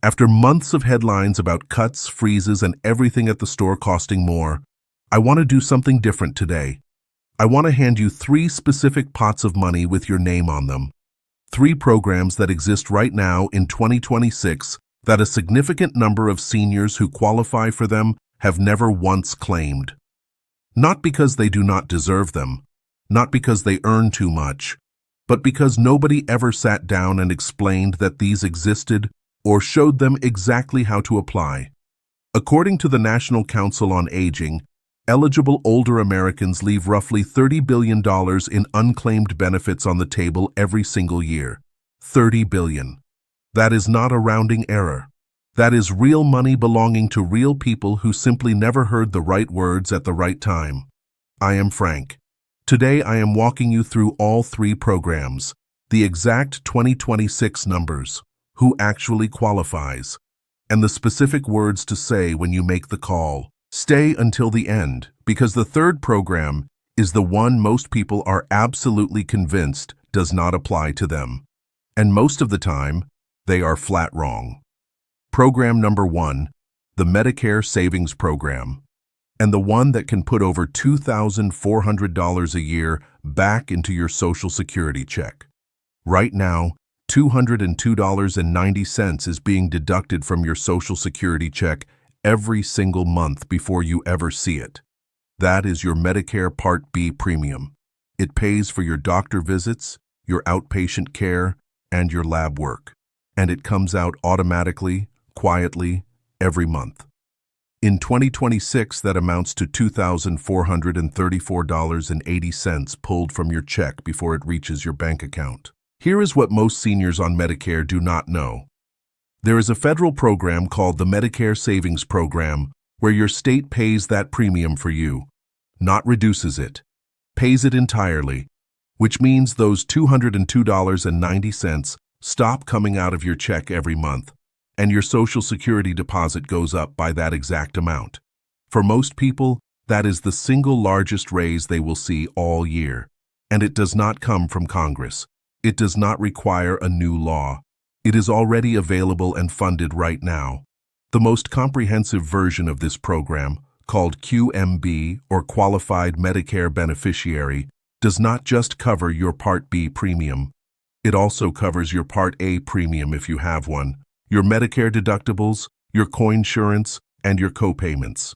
After months of headlines about cuts, freezes, and everything at the store costing more, I want to do something different today. I want to hand you 3 specific pots of money with your name on them. 3 programs that exist right now in 2026 that a significant number of seniors who qualify for them have never once claimed. Not because they do not deserve them, not because they earn too much, but because nobody ever sat down and explained that these existed or showed them exactly how to apply. According to the National Council on Aging, eligible older Americans leave roughly $30 billion in unclaimed benefits on the table every single year. $30 billion. That is not a rounding error. That is real money belonging to real people who simply never heard the right words at the right time. I am Frank. Today I am walking you through all 3 programs, the exact 2026 numbers, who actually qualifies, and the specific words to say when you make the call. Stay until the end, because the 3rd program is the one most people are absolutely convinced does not apply to them. And most of the time, they are flat wrong. Program number 1, the Medicare Savings Program, and the one that can put over $2,400 a year back into your Social Security check. Right now, $202.90 is being deducted from your Social Security check every single month before you ever see it. That is your Medicare Part B premium. It pays for your doctor visits, your outpatient care, and your lab work. And it comes out automatically, quietly, every month. In 2026, that amounts to $2,434.80 pulled from your check before it reaches your bank account. Here is what most seniors on Medicare do not know. There is a federal program called the Medicare Savings Program where your state pays that premium for you, not reduces it, pays it entirely, which means those $202.90 stop coming out of your check every month, and your Social Security deposit goes up by that exact amount. For most people, that is the single largest raise they will see all year, and it does not come from Congress. It does not require a new law. It is already available and funded right now. The most comprehensive version of this program, called QMB or Qualified Medicare Beneficiary, does not just cover your Part B premium. It also covers your Part A premium if you have one, your Medicare deductibles, your coinsurance, and your copayments.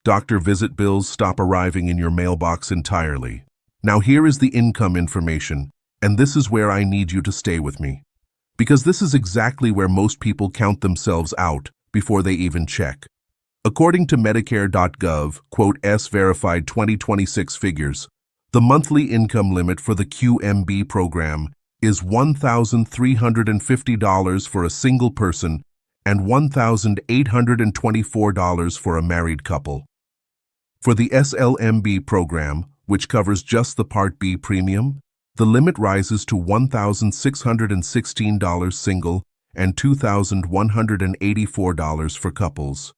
Doctor visit bills stop arriving in your mailbox entirely. Now here is the income information. And this is where I need you to stay with me, because this is exactly where most people count themselves out before they even check. According to Medicare.gov, quote, S-verified 2026 figures, the monthly income limit for the QMB program is $1,350 for a single person and $1,824 for a married couple. For the SLMB program, which covers just the Part B premium, the limit rises to $1,616 single and $2,184 for couples.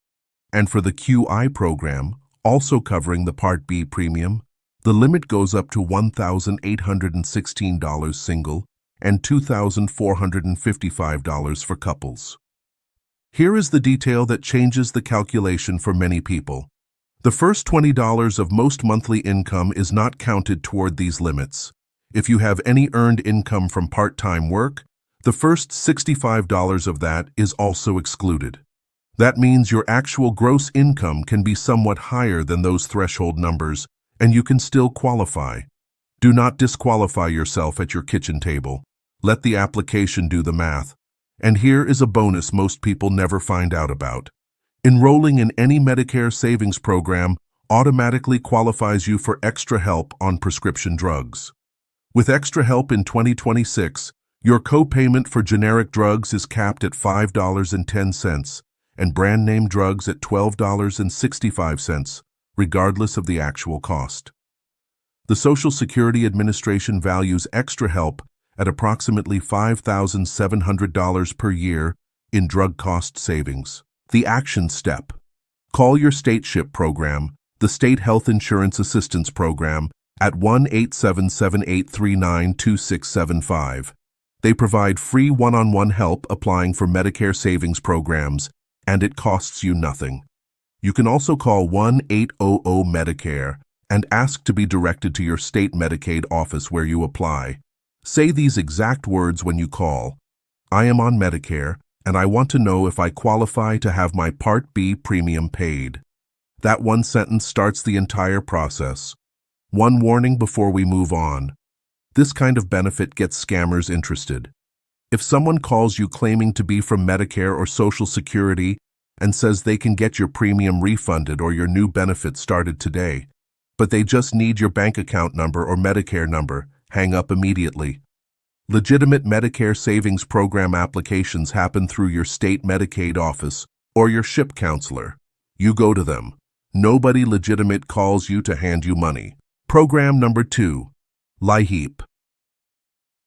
And for the QI program, also covering the Part B premium, the limit goes up to $1,816 single and $2,455 for couples. Here is the detail that changes the calculation for many people. The first $20 of most monthly income is not counted toward these limits. If you have any earned income from part-time work, the first $65 of that is also excluded. That means your actual gross income can be somewhat higher than those threshold numbers, and you can still qualify. Do not disqualify yourself at your kitchen table. Let the application do the math. And here is a bonus most people never find out about. Enrolling in any Medicare Savings Program automatically qualifies you for extra help on prescription drugs. With extra help in 2026, your copayment for generic drugs is capped at $5.10 and brand-name drugs at $12.65, regardless of the actual cost. The Social Security Administration values extra help at approximately $5,700 per year in drug cost savings. The action step. Call your state SHIP program, the State Health Insurance Assistance Program, at 1-877-839-2675. They provide free one-on-one help applying for Medicare Savings Programs, and it costs you nothing. You can also call 1-800-MEDICARE and ask to be directed to your state Medicaid office where you apply. Say these exact words when you call. I am on Medicare, and I want to know if I qualify to have my Part B premium paid. That one sentence starts the entire process. One warning before we move on. This kind of benefit gets scammers interested. If someone calls you claiming to be from Medicare or Social Security and says they can get your premium refunded or your new benefit started today, but they just need your bank account number or Medicare number, hang up immediately. Legitimate Medicare Savings Program applications happen through your state Medicaid office or your SHIP counselor. You go to them. Nobody legitimate calls you to hand you money. Program number 2. LIHEAP.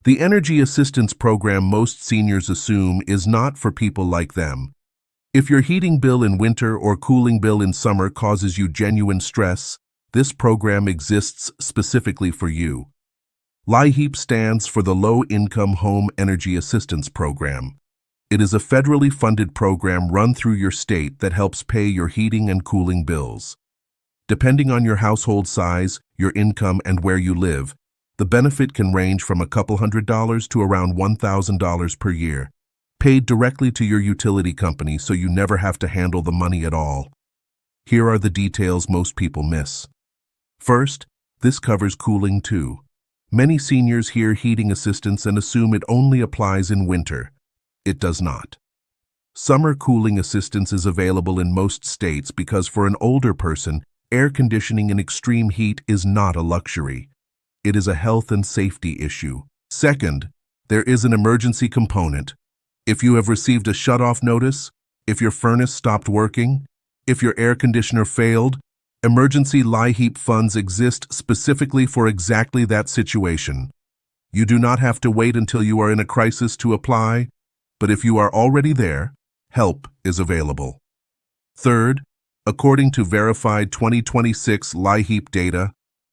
The Energy Assistance Program most seniors assume is not for people like them. If your heating bill in winter or cooling bill in summer causes you genuine stress, this program exists specifically for you. LIHEAP stands for the Low Income Home Energy Assistance Program. It is a federally funded program run through your state that helps pay your heating and cooling bills. Depending on your household size, your income, and where you live, the benefit can range from a couple $100s to around $1,000 per year, paid directly to your utility company so you never have to handle the money at all. Here are the details most people miss. First, this covers cooling too. Many seniors hear heating assistance and assume it only applies in winter. It does not. Summer cooling assistance is available in most states because for an older person, air conditioning in extreme heat is not a luxury. It is a health and safety issue. Second, there is an emergency component. If you have received a shut-off notice, if your furnace stopped working, if your air conditioner failed, emergency LIHEAP funds exist specifically for exactly that situation. You do not have to wait until you are in a crisis to apply, but if you are already there, help is available. Third, according to verified 2026 LIHEAP data,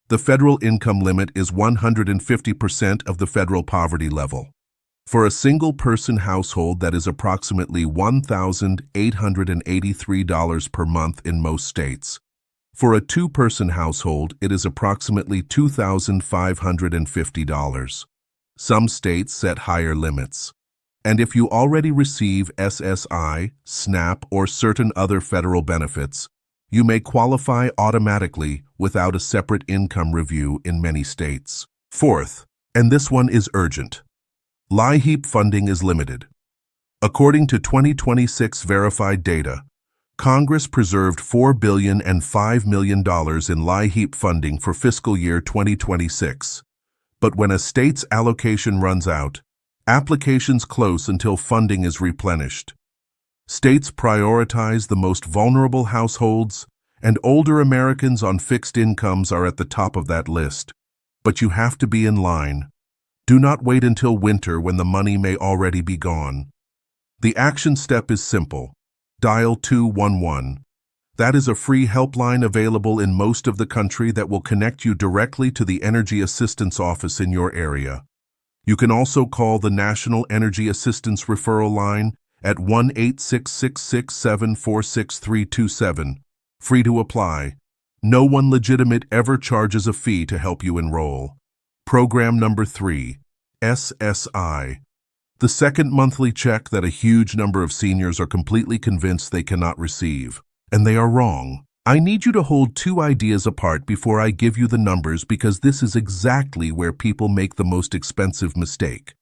the federal income limit is 150% of the federal poverty level. For a single-person household, that is approximately $1,883 per month in most states. For a two-person household, it is approximately $2,550. Some states set higher limits. And if you already receive SSI, SNAP, or certain other federal benefits, you may qualify automatically without a separate income review in many states. Fourth, and this one is urgent, LIHEAP funding is limited. According to 2026 verified data, Congress preserved $4 billion and $5 million in LIHEAP funding for fiscal year 2026. But when a state's allocation runs out, applications close until funding is replenished. States prioritize the most vulnerable households, and older Americans on fixed incomes are at the top of that list. But you have to be in line. Do not wait until winter when the money may already be gone. The action step is simple. Dial 211. That is a free helpline available in most of the country that will connect you directly to the Energy Assistance Office in your area. You can also call the National Energy Assistance Referral Line at 1-866-674-6327. Free to apply. No one legitimate ever charges a fee to help you enroll. Program number 3, SSI. The second monthly check that a huge number of seniors are completely convinced they cannot receive. And they are wrong. I need you to hold two ideas apart before I give you the numbers because this is exactly where people make the most expensive mistake.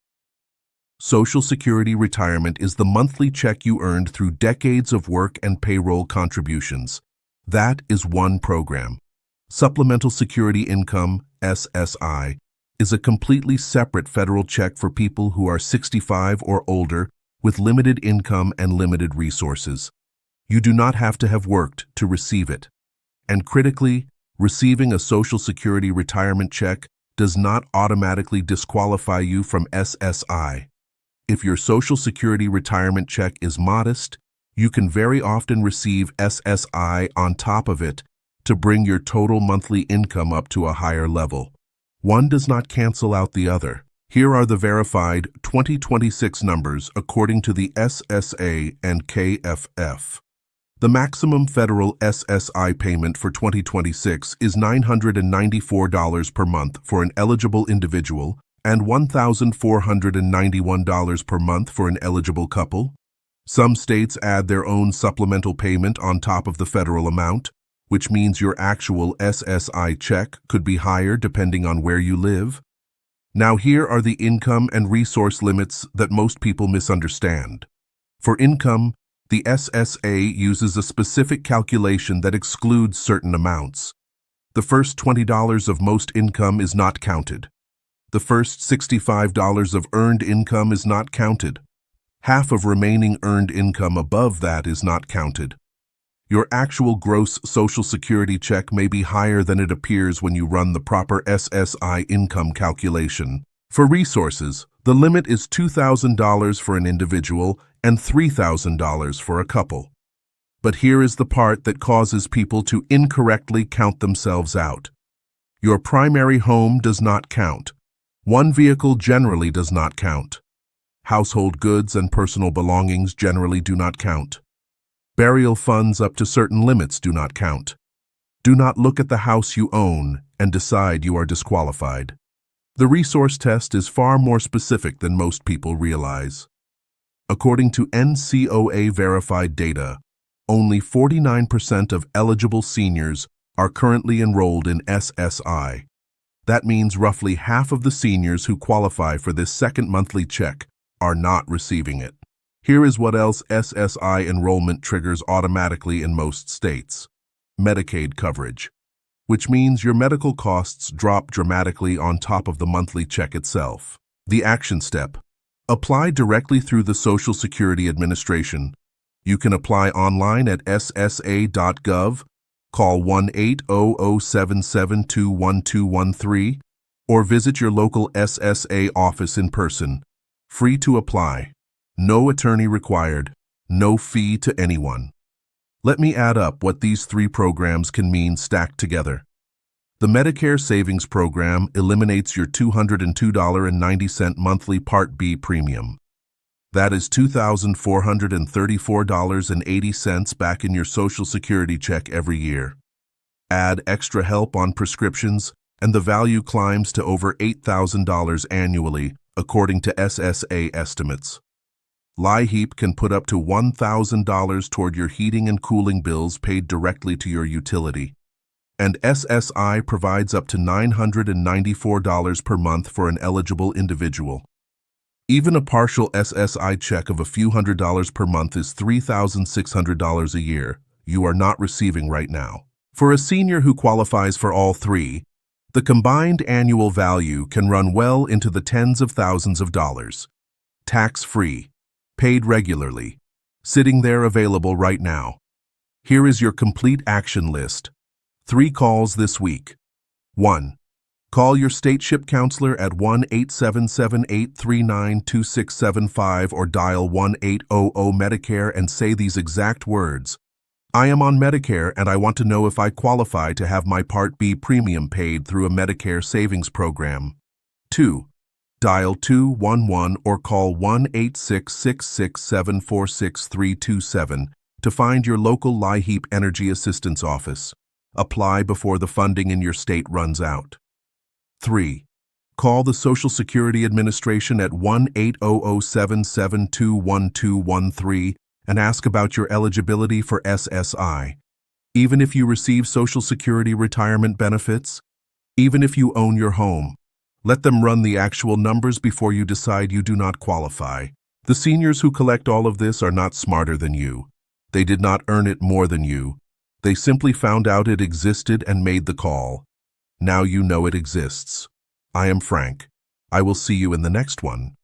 Social Security retirement is the monthly check you earned through decades of work and payroll contributions. That is one program. Supplemental Security Income, SSI, is a completely separate federal check for people who are 65 or older with limited income and limited resources. You do not have to have worked to receive it. And critically, receiving a Social Security retirement check does not automatically disqualify you from SSI. If your Social Security retirement check is modest, you can very often receive SSI on top of it to bring your total monthly income up to a higher level. One does not cancel out the other. Here are the verified 2026 numbers according to the SSA and KFF. The maximum federal SSI payment for 2026 is $994 per month for an eligible individual and $1,491 per month for an eligible couple. Some states add their own supplemental payment on top of the federal amount, which means your actual SSI check could be higher depending on where you live. Now here are the income and resource limits that most people misunderstand. For income, the SSA uses a specific calculation that excludes certain amounts. The first $20 of most income is not counted. The first $65 of earned income is not counted. Half of remaining earned income above that is not counted. Your actual gross Social Security check may be higher than it appears when you run the proper SSI income calculation. For resources, the limit is $2,000 for an individual and $3,000 for a couple. But here is the part that causes people to incorrectly count themselves out. Your primary home does not count. One vehicle generally does not count. Household goods and personal belongings generally do not count. Burial funds up to certain limits do not count. Do not look at the house you own and decide you are disqualified. The resource test is far more specific than most people realize. According to NCOA-verified data, only 49% of eligible seniors are currently enrolled in SSI. That means roughly half of the seniors who qualify for this second monthly check are not receiving it. Here is what else SSI enrollment triggers automatically in most states. Medicaid coverage, which means your medical costs drop dramatically on top of the monthly check itself. The action step: apply directly through the Social Security Administration. You can apply online at ssa.gov, call 1-800-772-1213, or visit your local SSA office in person. Free to apply. No attorney required. No fee to anyone. Let me add up what these three programs can mean stacked together. The Medicare Savings Program eliminates your $202.90 monthly Part B premium. That is $2,434.80 back in your Social Security check every year. Add extra help on prescriptions, and the value climbs to over $8,000 annually, according to SSA estimates. LIHEAP can put up to $1,000 toward your heating and cooling bills paid directly to your utility. And SSI provides up to $994 per month for an eligible individual. Even a partial SSI check of a few $100s per month is $3,600 a year you are not receiving right now. For a senior who qualifies for all three, the combined annual value can run well into the tens of thousands of dollars. Tax-free, paid regularly, sitting there available right now. Here is your complete action list. 3 calls this week. 1. Call your state SHIP counselor at 1-877-839-2675 or dial 1-800-MEDICARE and say these exact words. I am on Medicare and I want to know if I qualify to have my Part B premium paid through a Medicare Savings Program. 2. Dial 211 or call 1-866-667-46327 to find your local LIHEAP Energy Assistance Office. Apply before the funding in your state runs out. 3. Call the Social Security Administration at 1-800-772-1213 and ask about your eligibility for SSI. Even if you receive Social Security retirement benefits, even if you own your home, let them run the actual numbers before you decide you do not qualify. The seniors who collect all of this are not smarter than you. They did not earn it more than you. They simply found out it existed and made the call. Now you know it exists. I am Frank. I will see you in the next one.